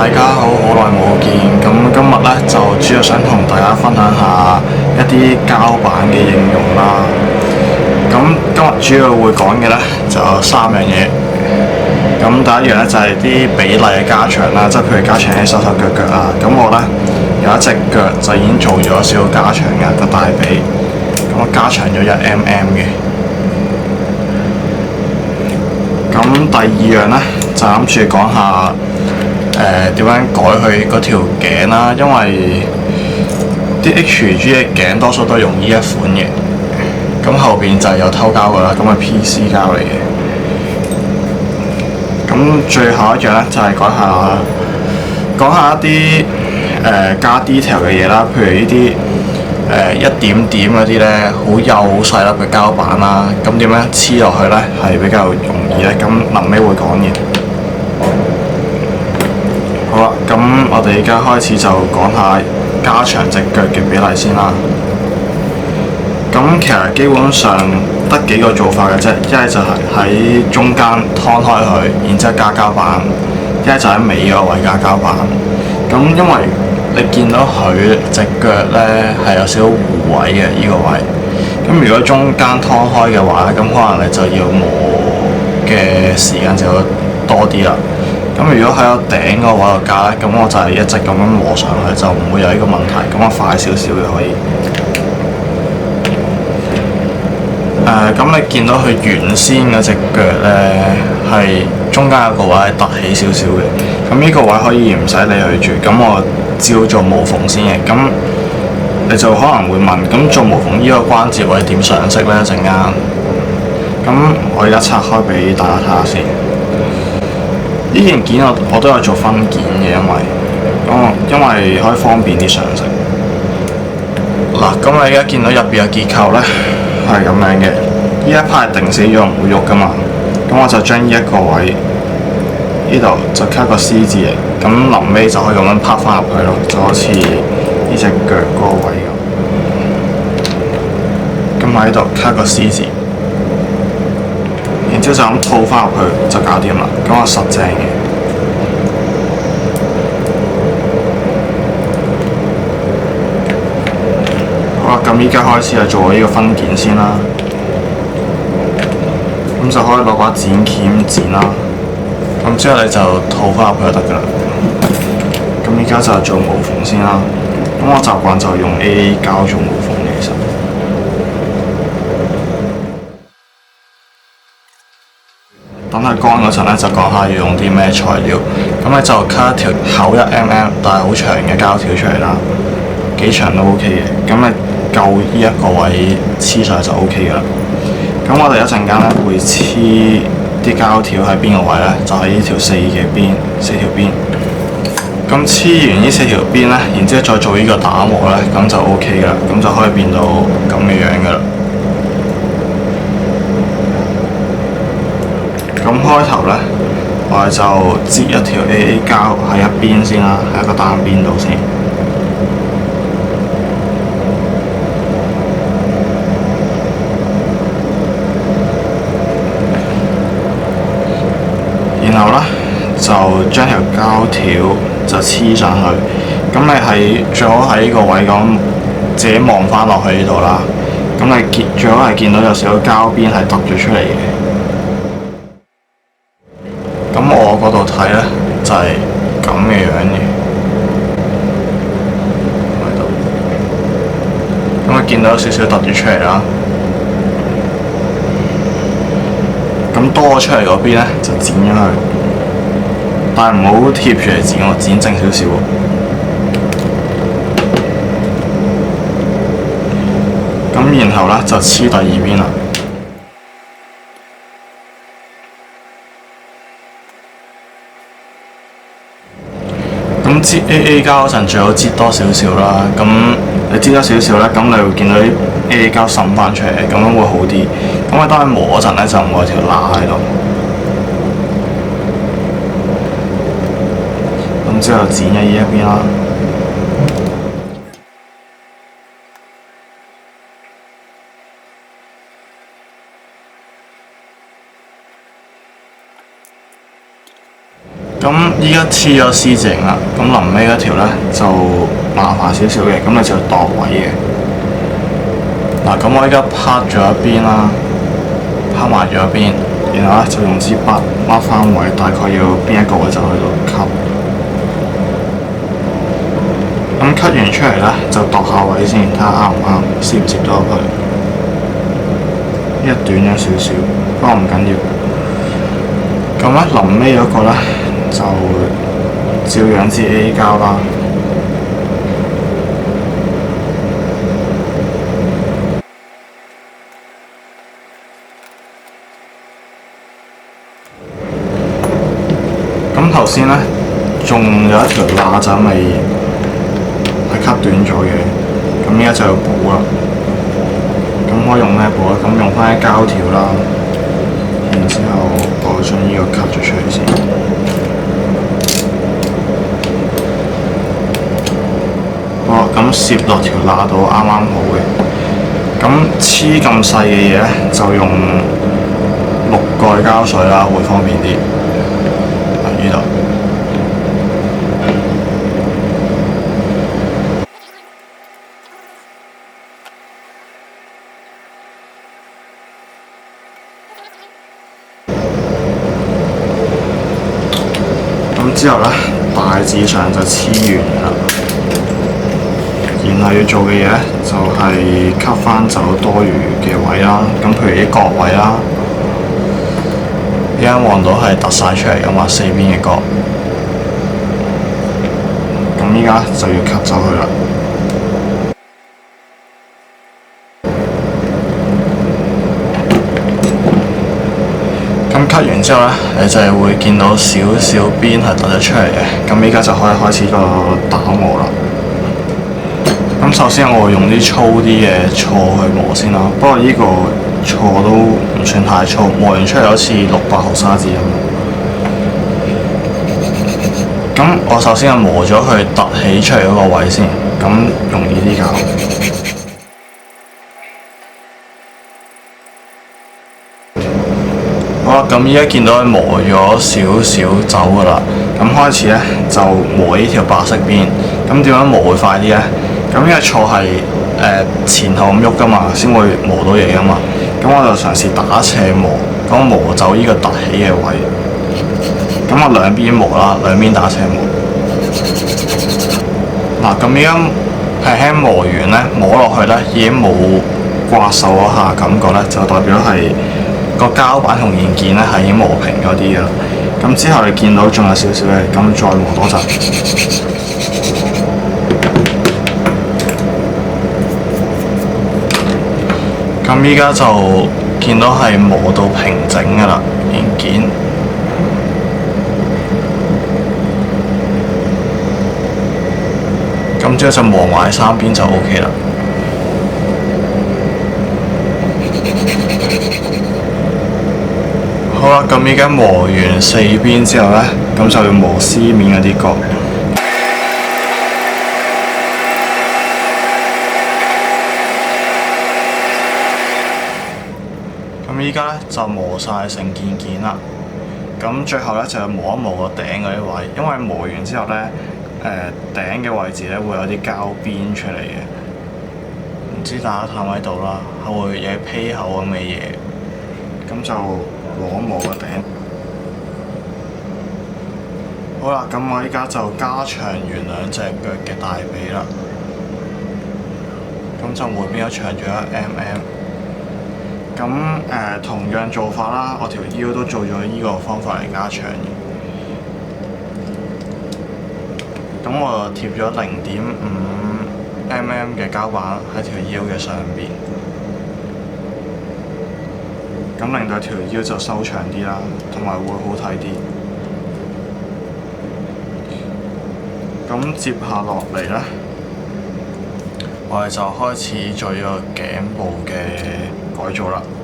大家好，好耐冇見。咁今日呢，就主要想同大家分享下一啲膠板嘅應用啦。咁今日主要會講嘅呢，就有三樣嘢。咁第一樣呢，就係啲比例嘅加長啦，即係譬如加長啲手手腳腳啊。咁我呢，有一隻腳就已經做咗少少加長嘅個大髀，咁我加長咗1mm嘅。咁第二樣呢，就諗住講下點樣改佢嗰條頸啦，因為啲 HG 嘅頸多數都係用呢一款嘅，咁後邊就係有偷膠噶啦，咁係 PC 膠嚟嘅。咁最後一樣呢，就係講下一啲加 detail 嘅嘢啦，譬如呢啲一點點嗰啲呢，好幼好細粒嘅膠板啦，咁點樣黐落去呢？係比較容易呢？咁臨尾會講嘅。好啦，咁我哋而家開始就講下加長隻腳嘅比例先啦。咁其實基本上得幾個做法嘅啫，一係就係喺中間劏開佢，然之後加膠板；一係就喺尾嗰位加膠板。咁因為你見到佢隻腳呢係有少少弧位嘅呢個位，咁如果中間劏開嘅話咧，咁可能你就要磨嘅時間就會多啲啦。咁如果喺個頂嗰個位度加咧，咁我就係一直咁樣磨上去，就唔會有呢個問題。咁我快少少嘅可以。咁你見到佢原先嗰隻腳咧，係中間有個位係凸起少少嘅。咁呢個位可以唔使理佢住，咁我照做無縫先嘅。咁你就可能會問，咁做無縫呢個關節位點上色咧？一陣間。咁我而家拆開俾大家睇下先。呢件件我都有做分件嘅，因為可以方便啲上色。嗱，咁你而家見到入邊嘅結構咧係咁樣嘅，呢一 part 係定死咗唔會喐噶嘛。咁我就將呢一個位呢度就卡個 C 字形，咁臨尾就可以咁樣拍翻入去咯，就好似呢隻腳嗰個位咁。咁喺度卡個 C 字。然之後就咁套翻入去就搞掂啦，咁我實正嘅。好啦，咁依家開始就做呢個分件先啦。咁就可以攞把剪鉗剪啦。咁之後你就套翻入去就得㗎啦。咁依家就做無縫先啦。咁我習慣就用 AA 膠做無縫嘅，其實。等佢乾嗰陣咧，就講下要用啲咩材料。咁你就 cut 一條厚1mm但係好長嘅膠條出嚟啦，幾長都 OK 嘅。咁你夠呢一個位黐上就 OK 噶啦。咁我哋一陣間咧會黐啲膠條喺邊個位咧？就喺呢條四條邊。咁黐完呢4條邊咧，然之後再做呢個打磨咧，咁就 OK 噶啦。咁就可以變到咁嘅樣噶啦。咁開頭呢，我哋就擠一條 AA 膠喺一邊先啦，喺一個單邊度先。然後呢，就將條膠條就黐上去。咁你係最好喺呢個位咁自己望翻落去呢度啦。咁你最好係見到有少少膠邊係凸咗出嚟嘅。咁我嗰度睇呢，就係咁嘅樣嘅，喺度。咁我見到有少少凸咗出嚟啦。咁多出嚟嗰邊呢，就剪咗佢，但係唔好貼住嚟剪喎，剪正少少。咁然後呢，就黐第二邊啦。咁擠 AA 膠嗰陣最好擠多少少啦，咁你擠多少少咧，咁你會見到啲 AA 膠滲翻出嚟，咁樣會好啲。咁你當你磨嗰陣咧，就唔會有條罅喺度。咁之後剪咗呢一邊啦。咁依家黐咗 C 字形啦，咁臨尾嗰條咧就麻煩少少嘅，咁你就要度位嘅。嗱，咁我依家拍咗一邊啦，拍埋咗一邊，然後咧就用支筆 mark 翻位，大概要邊一個位就去到 cut。咁 cut 完出嚟咧，就度下位先，睇下啱唔啱，攝唔攝到入去。呢一短咗少少，不過唔緊要。咁咧臨尾嗰個咧就照樣支 A 膠啦。咁頭先咧仲有一條罅就未係 cut 短咗嘅，咁依家就要補啦。咁可以用咩補咧？咁用翻啲膠條啦，然之後我將呢個 cut 咗出嚟先。好，咁攝落條罅度啱啱好嘅。咁黐咁細嘅嘢咧，就用6蓋膠水啦，會方便啲。呢度。咁之後咧，大致上就黐完啦。然後要做嘅嘢咧，就係吸翻走多餘嘅位啦。咁譬如啲角位啦，依家望到係凸晒出嚟㗎嘛，四邊嘅角。咁依家就要吸走佢啦。咁吸完之後咧，你就係會見到少少邊係凸咗出嚟嘅。咁依家就可以開始個打磨啦。咁首先我會用啲粗啲嘅銼去磨先啦。不過呢個銼都唔算太粗，磨完出嚟好似600毫沙紙咁。咁我首先係磨咗佢凸起出嚟嗰個位先，咁容易啲搞。好啦，咁依家見到佢磨咗少少走噶啦，咁開始咧就磨呢條白色邊。咁點樣磨會快啲咧？咁呢個銼係前後咁喐噶嘛，先會磨到嘢噶嘛。咁我就嘗試打斜磨，咁磨走呢個凸起嘅位。咁我兩邊磨啦，兩邊打斜磨。嗱，咁依家輕輕磨完咧，摸落去咧已經冇刮手嗰下感覺咧，就代表係個膠板同件件咧係已經磨平咗啲嘅啦。咁之後你見到仲有少少嘅，咁再磨多陣。咁依家就見到係磨到平整㗎啦，件件。咁之後就磨埋三邊就 OK 啦。好啦，咁依家磨完四邊之後咧，咁就要磨絲面嗰啲角。咁依家咧就磨晒成件件啦。咁最後咧就要磨一磨個頂嗰啲位，因為磨完之後咧，頂嘅位置咧會有啲膠邊出嚟嘅，唔知大家睇唔睇到啦，係會有披口咁嘅嘢，咁就磨一磨個頂。好啦，咁我依家就加長完兩隻腳嘅大髀啦，咁就每邊都長咗1mm。咁同樣做法啦，我條腰都做咗依個方法嚟加長嘅。咁我貼咗0.5mm嘅膠板喺條腰嘅上邊，咁令到條腰就收長啲啦，同埋會好睇啲。咁接下落嚟咧，我哋就開始做呢個頸部嘅改造啦。